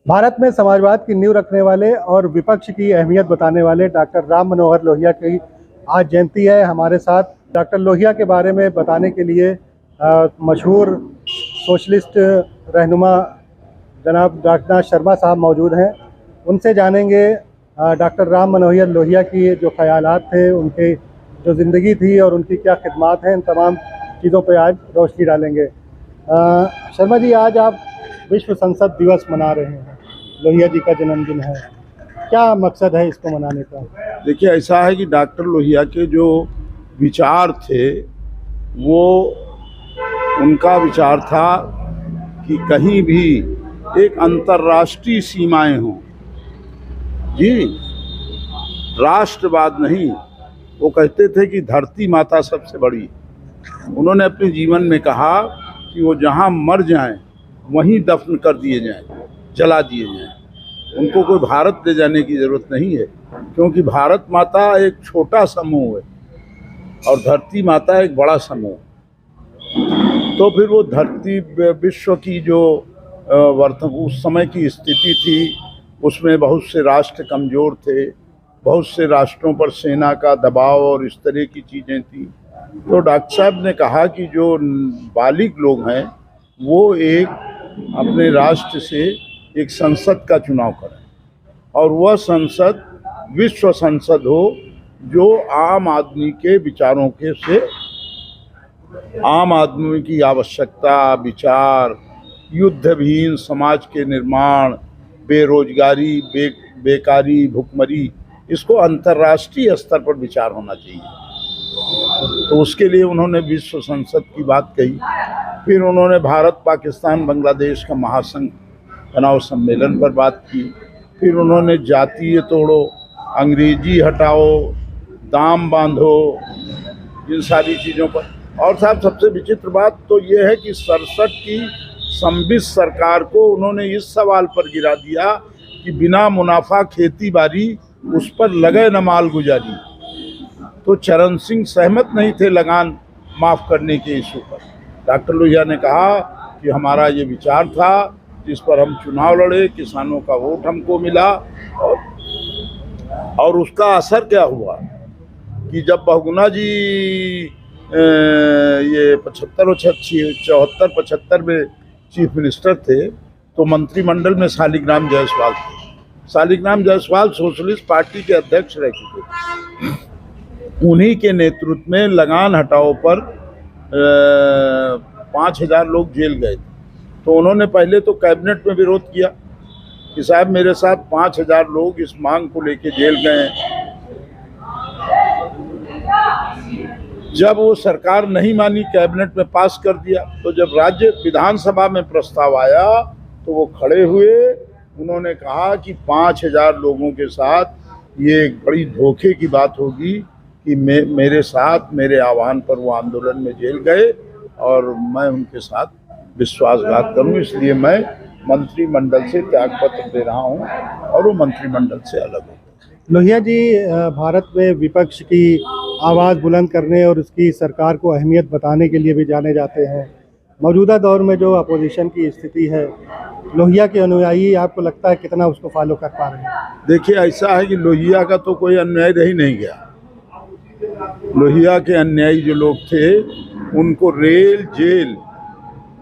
भारत में समाजवाद की नींव रखने वाले और विपक्ष की अहमियत बताने वाले डॉक्टर राम मनोहर लोहिया की आज जयंती है। हमारे साथ डॉक्टर लोहिया के बारे में बताने के लिए मशहूर सोशलिस्ट रहनुमा जनाब डॉक्टर शर्मा साहब मौजूद हैं। उनसे जानेंगे डॉक्टर राम मनोहर लोहिया की जो ख्यालात थे, उनकी जो ज़िंदगी थी और उनकी क्या खिदमात हैं, इन तमाम चीज़ों पर आज रोशनी डालेंगे। शर्मा जी, आज आप विश्व संसद दिवस मना रहे हैं, लोहिया जी का जन्मदिन है, क्या मकसद है इसको मनाने का? देखिए, ऐसा है कि डॉक्टर लोहिया के जो विचार थे वो उनका विचार था कि कहीं भी एक अंतर्राष्ट्रीय सीमाएं हों। जी, राष्ट्रवाद नहीं। वो कहते थे कि धरती माता सबसे बड़ी। उन्होंने अपने जीवन में कहा कि वो जहाँ मर जाएं वहीं दफन कर दिए जाएं, जला दिए जाएं। उनको कोई भारत ले जाने की ज़रूरत नहीं है, क्योंकि भारत माता एक छोटा समूह है और धरती माता एक बड़ा समूह। तो फिर वो धरती विश्व की जो उस समय की स्थिति थी, उसमें बहुत से राष्ट्र कमज़ोर थे, बहुत से राष्ट्रों पर सेना का दबाव और इस तरह की चीज़ें थी। तो डॉक्टर साहब ने कहा कि जो बालिग लोग हैं वो एक अपने राष्ट्र से एक संसद का चुनाव करें और वह संसद विश्व संसद हो जो आम आदमी के विचारों के से, आम आदमी की आवश्यकता, विचार, युद्धहीन समाज के निर्माण, बेरोजगारी, बेकारी, भुखमरी, इसको अंतर्राष्ट्रीय स्तर पर विचार होना चाहिए। तो उसके लिए उन्होंने विश्व संसद की बात कही। फिर उन्होंने भारत, पाकिस्तान, बांग्लादेश का महासंघ तनाव सम्मेलन पर बात की। फिर उन्होंने जातीय तोड़ो, अंग्रेजी हटाओ, दाम बांधो, इन सारी चीज़ों पर। और साहब, सबसे विचित्र बात तो ये है कि 67 की संविष्ट सरकार को उन्होंने इस सवाल पर गिरा दिया कि बिना मुनाफा खेती बाड़ी, उस पर लगे न माल गुजारी। तो चरण सिंह सहमत नहीं थे लगान माफ़ करने के इशू पर। डॉक्टर लोहिया ने कहा कि हमारा ये विचार था, जिस पर हम चुनाव लड़े, किसानों का वोट हमको मिला। और उसका असर क्या हुआ कि जब बहुगुणा जी ये 74-75 में चीफ मिनिस्टर थे, तो मंत्रिमंडल में शालिग्राम जायसवाल थे। शालिग्राम जायसवाल सोशलिस्ट पार्टी के अध्यक्ष रह चुके थे। उन्हीं के नेतृत्व में लगान हटाओ पर 5000 लोग जेल गए थे। तो उन्होंने पहले तो कैबिनेट में विरोध किया कि साहब मेरे साथ 5000 लोग इस मांग को लेके जेल गए हैं। जब वो सरकार नहीं मानी, कैबिनेट में पास कर दिया। तो जब राज्य विधानसभा में प्रस्ताव आया तो वो खड़े हुए, उन्होंने कहा कि 5000 लोगों के साथ ये एक बड़ी धोखे की बात होगी कि मेरे साथ, मेरे आह्वान पर वो आंदोलन में जेल गए और मैं उनके साथ विश्वासघात करूं, इसलिए मैं मंत्रिमंडल से त्यागपत्र दे रहा हूं और वो मंत्रिमंडल से अलग हो। लोहिया जी भारत में विपक्ष की आवाज़ बुलंद करने और उसकी सरकार को अहमियत बताने के लिए भी जाने जाते हैं। मौजूदा दौर में जो अपोजिशन की स्थिति है, लोहिया के अनुयायी आपको लगता है कितना उसको फॉलो कर पा रहे हैं? देखिए, ऐसा है कि लोहिया का तो कोई अन्याय रह ही नहीं गया। लोहिया के अन्यायी जो लोग थे उनको रेल, जेल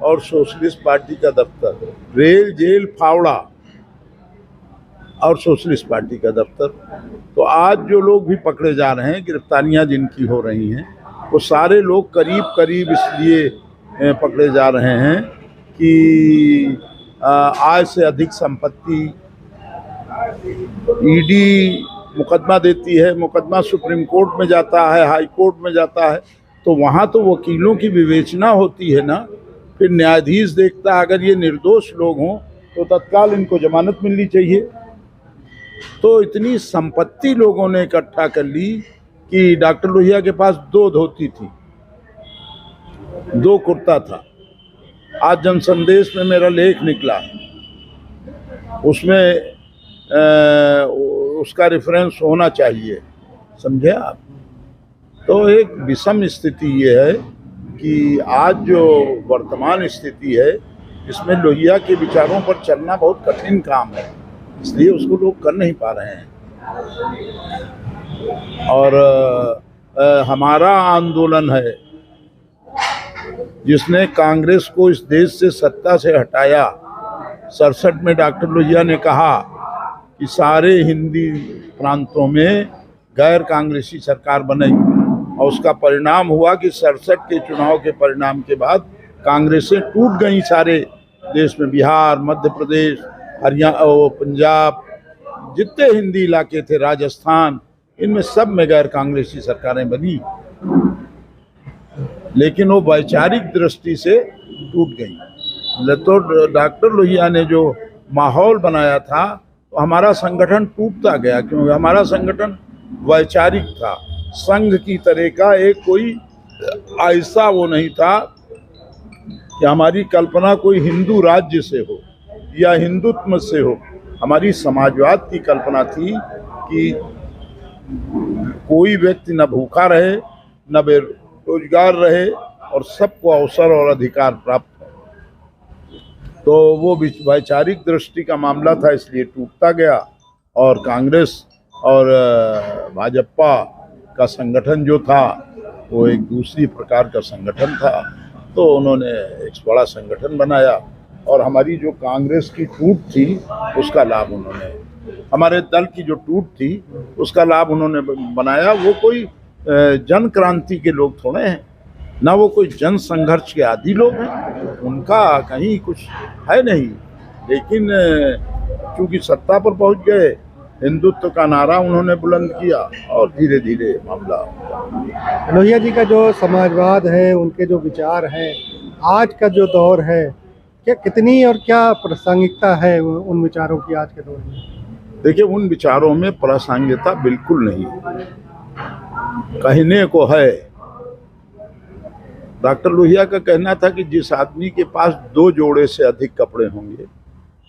और सोशलिस्ट पार्टी का दफ्तर, रेल, जेल, फावड़ा और सोशलिस्ट पार्टी का दफ्तर। तो आज जो लोग भी पकड़े जा रहे हैं, गिरफ्तारियां जिनकी हो रही हैं, वो सारे लोग करीब करीब इसलिए पकड़े जा रहे हैं कि आय से अधिक संपत्ति, ईडी मुकदमा देती है, मुकदमा सुप्रीम कोर्ट में जाता है, हाई कोर्ट में जाता है, तो वहाँ तो वकीलों की विवेचना होती है ना। फिर न्यायाधीश देखता है, अगर ये निर्दोष लोग हों तो तत्काल इनको जमानत मिलनी चाहिए। तो इतनी संपत्ति लोगों ने इकट्ठा कर ली कि डॉक्टर लोहिया के पास 2 धोती थी, 2 कुर्ता था। आज जनसंदेश में मेरा लेख निकला, उसमें उसका रेफरेंस होना चाहिए, समझे आप। तो एक विषम स्थिति ये है कि आज जो वर्तमान स्थिति है इसमें लोहिया के विचारों पर चलना बहुत कठिन काम है, इसलिए उसको लोग कर नहीं पा रहे हैं। और हमारा आंदोलन है जिसने कांग्रेस को इस देश से सत्ता से हटाया। 67 में डॉक्टर लोहिया ने कहा कि सारे हिंदी प्रांतों में गैर कांग्रेसी सरकार बनेगी, और उसका परिणाम हुआ कि 67 के चुनाव के परिणाम के बाद कांग्रेसें टूट गई सारे देश में। बिहार, मध्य प्रदेश, हरियाणा, पंजाब, जितने हिंदी इलाके थे, राजस्थान, इनमें सब में गैर कांग्रेसी सरकारें बनी, लेकिन वो वैचारिक दृष्टि से टूट गई। तो डॉक्टर लोहिया ने जो माहौल बनाया था, तो हमारा संगठन टूटता गया, क्योंकि हमारा संगठन वैचारिक था, संघ की तरह का एक कोई ऐसा वो नहीं था कि हमारी कल्पना कोई हिंदू राज्य से हो या हिंदुत्व से हो। हमारी समाजवाद की कल्पना थी कि कोई व्यक्ति न भूखा रहे, न बेरोजगार रहे, और सबको अवसर और अधिकार प्राप्त हो। तो वो वैचारिक दृष्टि का मामला था, इसलिए टूटता गया। और कांग्रेस और भाजपा का संगठन जो था वो एक दूसरी प्रकार का संगठन था, तो उन्होंने एक बड़ा संगठन बनाया, और हमारी जो कांग्रेस की टूट थी उसका लाभ उन्होंने, हमारे दल की जो टूट थी उसका लाभ उन्होंने बनाया। वो कोई जन क्रांति के लोग थोड़े हैं, ना वो कोई जन संघर्ष के आदी लोग हैं, उनका कहीं कुछ है नहीं। लेकिन चूंकि सत्ता पर पहुंच गए, हिंदुत्व का नारा उन्होंने बुलंद किया, और धीरे धीरे मामला। लोहिया जी का जो समाजवाद है, उनके जो विचार हैं, आज का जो दौर है, क्या कितनी और क्या प्रासंगिकता है उन विचारों की आज के दौर में? देखिए, उन विचारों में प्रासंगिकता बिल्कुल नहीं, कहने को है। डॉक्टर लोहिया का कहना था कि जिस आदमी के पास 2 जोड़े से अधिक कपड़े होंगे,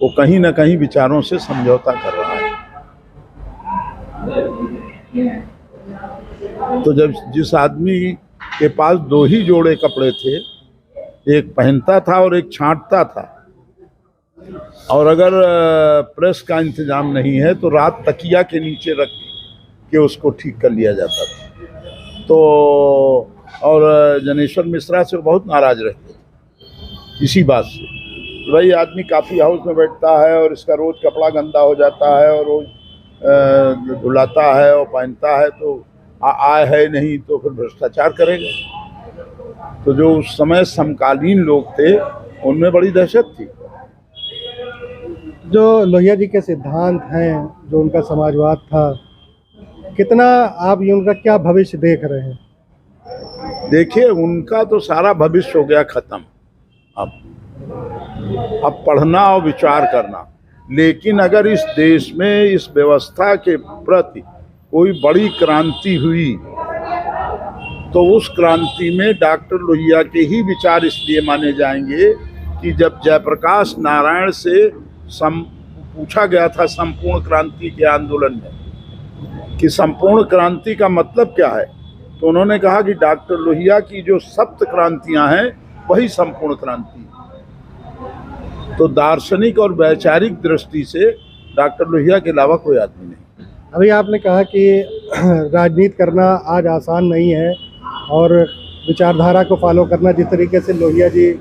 वो कहीं ना कहीं विचारों से समझौता कर रहा है। तो जब जिस आदमी के पास 2 ही जोड़े कपड़े थे, एक पहनता था और एक छांटता था, और अगर प्रेस का इंतजाम नहीं है तो रात तकिया के नीचे रख के उसको ठीक कर लिया जाता था। तो और जनेश्वर मिश्रा से बहुत नाराज रहते थे इसी बात से, वही आदमी काफ़ी हाउस में बैठता है और इसका रोज़ कपड़ा गंदा हो जाता है और रोज़ धुलाता है और पहनता है, तो आय है नहीं तो फिर भ्रष्टाचार करेगा। तो जो उस समय समकालीन लोग थे उनमें बड़ी दहशत थी। जो लोहिया जी के सिद्धांत हैं, जो उनका समाजवाद था, कितना आप ये उनका क्या भविष्य देख रहे हैं? देखिए, उनका तो सारा भविष्य हो गया खत्म। अब पढ़ना और विचार करना, लेकिन अगर इस देश में इस व्यवस्था के प्रति कोई बड़ी क्रांति हुई तो उस क्रांति में डॉक्टर लोहिया के ही विचार इसलिए माने जाएंगे कि जब जयप्रकाश नारायण से पूछा गया था संपूर्ण क्रांति के आंदोलन में कि संपूर्ण क्रांति का मतलब क्या है, तो उन्होंने कहा कि डॉक्टर लोहिया की जो 7 क्रांतियां हैं वही संपूर्ण क्रांति है। तो दार्शनिक और वैचारिक दृष्टि से डॉक्टर लोहिया के अलावा कोई आदमी नहीं। अभी आपने कहा कि राजनीति करना आज आसान नहीं है, और विचारधारा को फॉलो करना जिस तरीके से लोहिया जी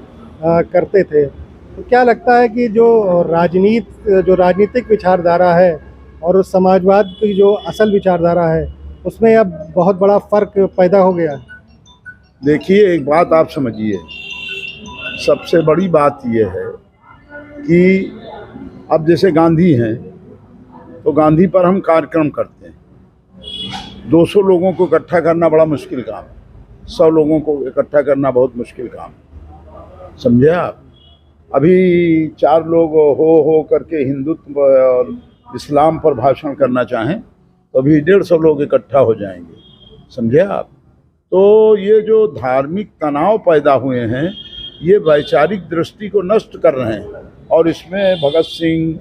करते थे, तो क्या लगता है कि जो राजनीतिक विचारधारा है और उस समाजवाद की जो असल विचारधारा है, उसमें अब बहुत बड़ा फर्क पैदा हो गया है? देखिए, एक बात आप समझिए, सबसे बड़ी बात यह है कि अब जैसे गांधी हैं, तो गांधी पर हम कार्यक्रम करते हैं। 200 लोगों को इकट्ठा करना बड़ा मुश्किल काम है, 100 लोगों को इकट्ठा करना बहुत मुश्किल काम है, समझे आप। अभी 4 लोग हो करके हिंदुत्व और इस्लाम पर भाषण करना चाहें तो अभी 150 लोग इकट्ठा हो जाएंगे, समझे आप। तो ये जो धार्मिक तनाव पैदा हुए हैं, ये वैचारिक दृष्टि को नष्ट कर रहे हैं, और इसमें भगत सिंह,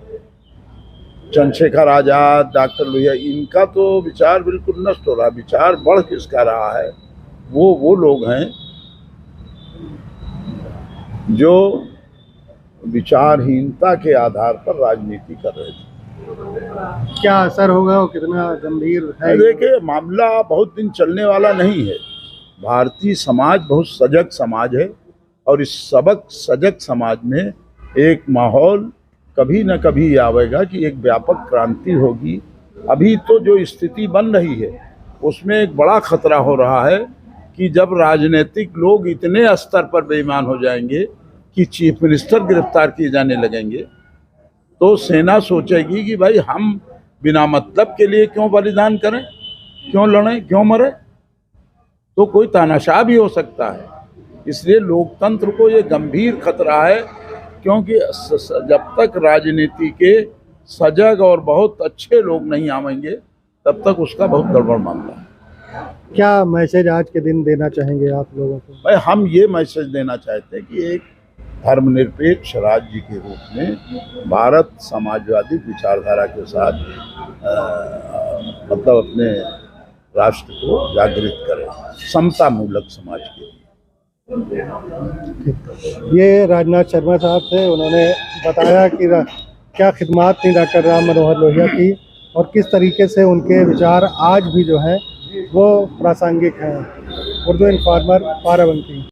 चंद्रशेखर आज़ाद, डॉक्टर लोहिया, इनका तो विचार बिल्कुल नष्ट हो रहा है। विचार बढ़ किसका रहा है? वो लोग हैं जो विचारहीनता के आधार पर राजनीति कर रहे थे। क्या असर होगा और कितना गंभीर है? देखिए, मामला बहुत दिन चलने वाला नहीं है। भारतीय समाज बहुत सजग समाज है और इस सजग समाज में एक माहौल कभी न कभी आवेगा कि एक व्यापक क्रांति होगी। अभी तो जो स्थिति बन रही है उसमें एक बड़ा खतरा हो रहा है कि जब राजनीतिक लोग इतने स्तर पर बेईमान हो जाएंगे कि चीफ मिनिस्टर गिरफ्तार किए जाने लगेंगे, तो सेना सोचेगी कि भाई हम बिना मतलब के लिए क्यों बलिदान करें, क्यों लड़ें, क्यों मरें। तो कोई तानाशाह भी हो सकता है। इसलिए लोकतंत्र को ये गंभीर खतरा है, क्योंकि जब तक राजनीति के सजग और बहुत अच्छे लोग नहीं आवेंगे तब तक उसका बहुत गड़बड़ मामला है। क्या मैसेज आज के दिन देना चाहेंगे आप लोगों को? भाई, हम ये मैसेज देना चाहते हैं कि एक धर्मनिरपेक्ष राज्य के रूप में भारत समाजवादी विचारधारा के साथ मतलब अपने राष्ट्र को जागृत करे, समता मूलक समाज के लिए। ये राजनाथ शर्मा साहब थे। उन्होंने बताया कि क्या खिदमत थी डॉक्टर राम मनोहर लोहिया की और किस तरीके से उनके विचार आज भी जो हैं वो प्रासंगिक हैं। उर्दू इन्फॉर्मर बाराबंकी।